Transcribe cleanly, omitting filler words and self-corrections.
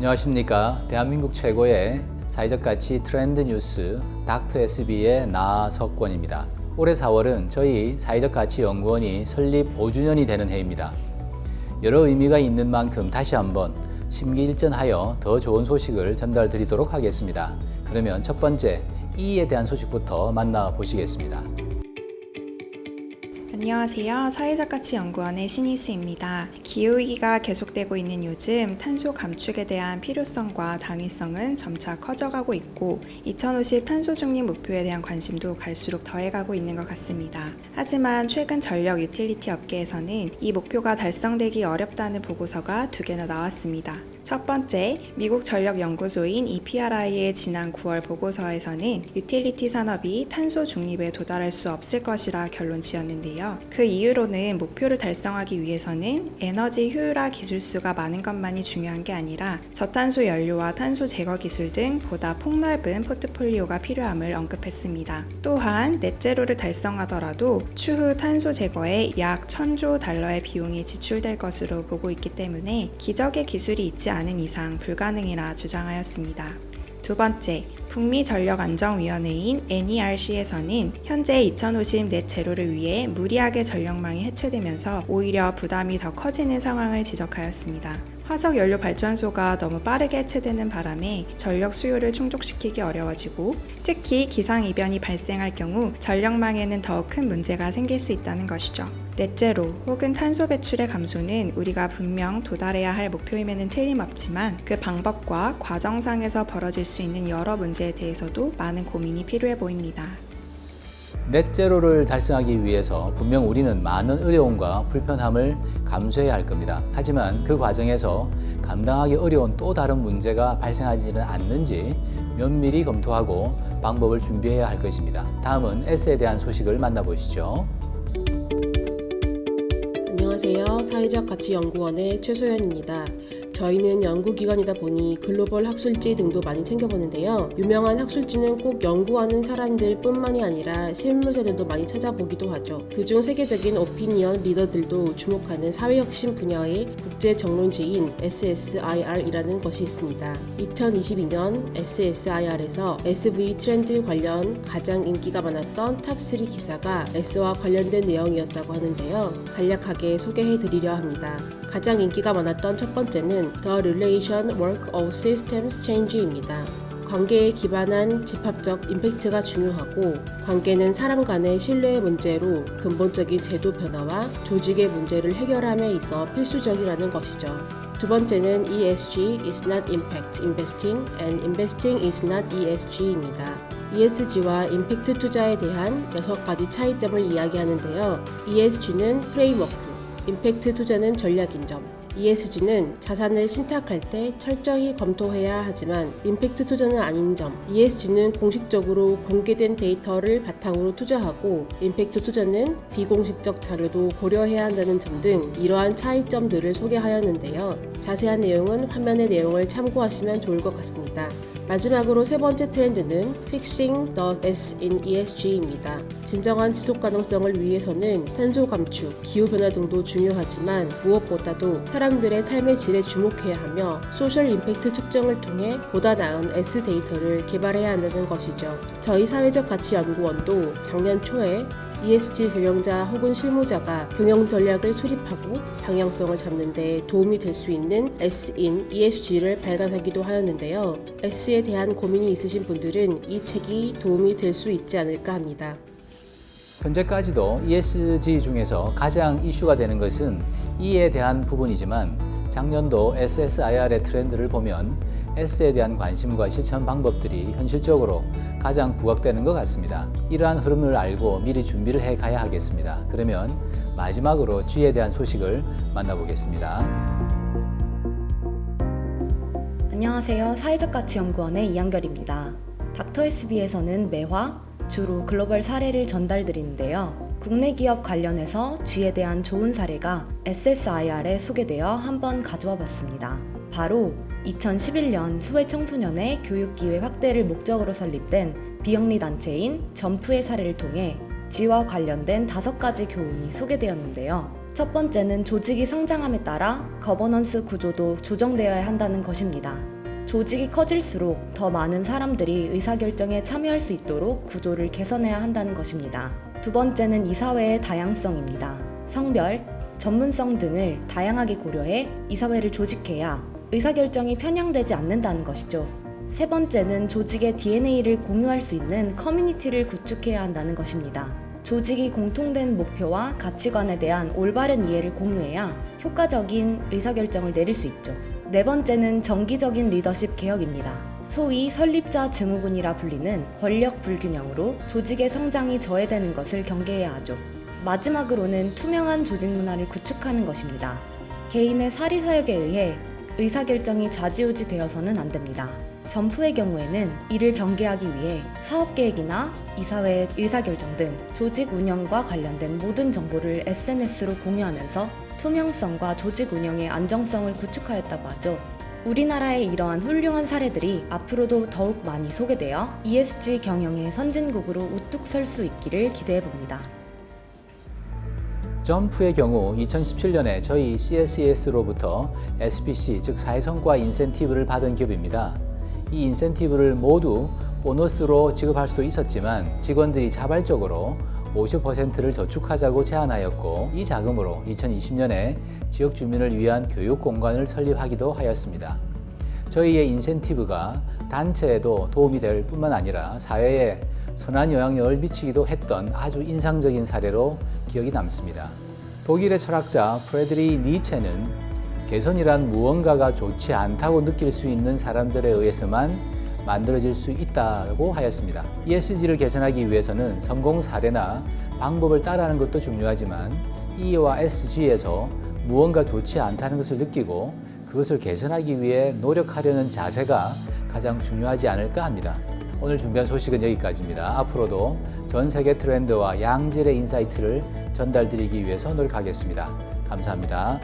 안녕하십니까. 대한민국 최고의 사회적 가치 트렌드 뉴스 닥터 SB의 나석권입니다. 올해 4월은 저희 사회적 가치 연구원이 설립 5주년이 되는 해입니다. 여러 의미가 있는 만큼 다시 한번 심기일전하여 더 좋은 소식을 전달드리도록 하겠습니다. 그러면 첫 번째 E에 대한 소식부터 만나보시겠습니다. 안녕하세요. 사회적가치연구원의 신희수입니다. 기후위기가 계속되고 있는 요즘 탄소 감축에 대한 필요성과 당위성은 점차 커져가고 있고 2050 탄소 중립 목표에 대한 관심도 갈수록 더해가고 있는 것 같습니다. 하지만 최근 전력 유틸리티 업계에서는 이 목표가 달성되기 어렵다는 보고서가 2개나 나왔습니다. 첫 번째, 미국 전력연구소인 EPRI의 지난 9월 보고서에서는 유틸리티 산업이 탄소 중립에 도달할 수 없을 것이라 결론 지었는데요. 그 이유로는 목표를 달성하기 위해서는 에너지 효율화 기술수가 많은 것만이 중요한 게 아니라 저탄소 연료와 탄소 제거 기술 등 보다 폭넓은 포트폴리오가 필요함을 언급했습니다. 또한 넷제로를 달성하더라도 추후 탄소 제거에 약 1,000조 달러의 비용이 지출될 것으로 보고 있기 때문에 기적의 기술이 있지 않은 이상 불가능이라 주장하였습니다. 두 번째, 북미 전력안정위원회인 NERC에서는 현재 2050 넷 제로를 위해 무리하게 전력망이 해체되면서 오히려 부담이 더 커지는 상황을 지적하였습니다. 화석 연료 발전소가 너무 빠르게 해체되는 바람에 전력 수요를 충족시키기 어려워지고 특히 기상이변이 발생할 경우 전력망에는 더 큰 문제가 생길 수 있다는 것이죠. 넷제로 혹은 탄소 배출의 감소는 우리가 분명 도달해야 할 목표임에는 틀림없지만 그 방법과 과정상에서 벌어질 수 있는 여러 문제에 대해서도 많은 고민이 필요해 보입니다. 넷제로를 달성하기 위해서 분명 우리는 많은 어려움과 불편함을 감수해야 할 겁니다. 하지만 그 과정에서 감당하기 어려운 또 다른 문제가 발생하지는 않는지 면밀히 검토하고 방법을 준비해야 할 것입니다. 다음은 S에 대한 소식을 만나보시죠. 안녕하세요. 사회적가치연구원의 최소연입니다. 저희는 연구기관이다 보니 글로벌 학술지 등도 많이 챙겨보는데요. 유명한 학술지는 꼭 연구하는 사람들 뿐만이 아니라 실무자들도 많이 찾아보기도 하죠. 그중 세계적인 오피니언 리더들도 주목하는 사회혁신 분야의 국제 정론지인 SSIR이라는 것이 있습니다. 2022년 SSIR에서 SV 트렌드 관련 가장 인기가 많았던 탑3 기사가 S와 관련된 내용이었다고 하는데요. 간략하게 소개해드리려 합니다. 가장 인기가 많았던 첫 번째는 The Relation Work of Systems Change입니다. 관계에 기반한 집합적 임팩트가 중요하고 관계는 사람 간의 신뢰의 문제로 근본적인 제도 변화와 조직의 문제를 해결함에 있어 필수적이라는 것이죠. 두 번째는 ESG is not impact investing and investing is not ESG입니다. ESG와 임팩트 투자에 대한 6가지 차이점을 이야기하는데요. ESG는 프레임워크, 임팩트 투자는 전략인 점, ESG는 자산을 신탁할 때 철저히 검토해야 하지만 임팩트 투자는 아닌 점, ESG는 공식적으로 공개된 데이터를 바탕으로 투자하고 임팩트 투자는 비공식적 자료도 고려해야 한다는 점 등 이러한 차이점들을 소개하였는데요. 자세한 내용은 화면의 내용을 참고하시면 좋을 것 같습니다. 마지막으로 세 번째 트렌드는 Fixing the S in ESG입니다. 진정한 지속 가능성을 위해서는 탄소 감축, 기후변화 등도 중요하지만 무엇보다도 사람들의 삶의 질에 주목해야 하며 소셜 임팩트 측정을 통해 보다 나은 S 데이터를 개발해야 한다는 것이죠. 저희 사회적 가치 연구원도 작년 초에 ESG 경영자 혹은 실무자가 경영 전략을 수립하고 방향성을 잡는 데 도움이 될 수 있는 S in ESG를 발간하기도 하였는데요. S에 대한 고민이 있으신 분들은 이 책이 도움이 될 수 있지 않을까 합니다. 현재까지도 ESG 중에서 가장 이슈가 되는 것은 E에 대한 부분이지만 작년도 SSIR의 트렌드를 보면 S에 대한 관심과 실천 방법들이 현실적으로 가장 부각되는 것 같습니다. 이러한 흐름을 알고 미리 준비를 해 가야 하겠습니다. 그러면 마지막으로 G에 대한 소식을 만나보겠습니다. 안녕하세요. 사회적가치연구원의 이한결입니다. 닥터 SB에서는 매화 주로 글로벌 사례를 전달드리는데요. 국내 기업 관련해서 G에 대한 좋은 사례가 SSIR에 소개되어 한번 가져와 봤습니다. 바로 2011년 소외 청소년의 교육 기회 확대를 목적으로 설립된 비영리 단체인 점프의 사례를 통해 G와 관련된 5가지 교훈이 소개되었는데요. 첫 번째는 조직이 성장함에 따라 거버넌스 구조도 조정되어야 한다는 것입니다. 조직이 커질수록 더 많은 사람들이 의사결정에 참여할 수 있도록 구조를 개선해야 한다는 것입니다. 두 번째는 이 사회의 다양성입니다. 성별, 전문성 등을 다양하게 고려해 이사회를 조직해야 의사결정이 편향되지 않는다는 것이죠. 세 번째는 조직의 DNA를 공유할 수 있는 커뮤니티를 구축해야 한다는 것입니다. 조직이 공통된 목표와 가치관에 대한 올바른 이해를 공유해야 효과적인 의사결정을 내릴 수 있죠. 네 번째는 정기적인 리더십 개혁입니다. 소위 설립자 증후군이라 불리는 권력 불균형으로 조직의 성장이 저해되는 것을 경계해야 하죠. 마지막으로는 투명한 조직 문화를 구축하는 것입니다. 개인의 사리사욕에 의해 의사결정이 좌지우지 되어서는 안 됩니다. 점프의 경우에는 이를 경계하기 위해 사업계획이나 이사회의 의사결정 등 조직 운영과 관련된 모든 정보를 SNS로 공유하면서 투명성과 조직 운영의 안정성을 구축하였다고 하죠. 우리나라의 이러한 훌륭한 사례들이 앞으로도 더욱 많이 소개되어 ESG 경영의 선진국으로 우뚝 설 수 있기를 기대해봅니다. 점프의 경우 2017년에 저희 CSES로부터 SPC, 즉 사회성과 인센티브를 받은 기업입니다. 이 인센티브를 모두 보너스로 지급할 수도 있었지만 직원들이 자발적으로 50%를 저축하자고 제안하였고, 이 자금으로 2020년에 지역 주민을 위한 교육 공간을 설립하기도 하였습니다. 저희의 인센티브가 단체에도 도움이 될 뿐만 아니라 사회에 선한 영향력을 미치기도 했던 아주 인상적인 사례로 기억이 남습니다. 독일의 철학자 프레드리 니체는 개선이란 무언가가 좋지 않다고 느낄 수 있는 사람들에 의해서만 만들어질 수 있다고 하였습니다. ESG를 개선하기 위해서는 성공 사례나 방법을 따라하는 것도 중요하지만 E와 SG에서 무언가 좋지 않다는 것을 느끼고 그것을 개선하기 위해 노력하려는 자세가 가장 중요하지 않을까 합니다. 오늘 준비한 소식은 여기까지입니다. 앞으로도 전 세계 트렌드와 양질의 인사이트를 전달드리기 위해서 노력하겠습니다. 감사합니다.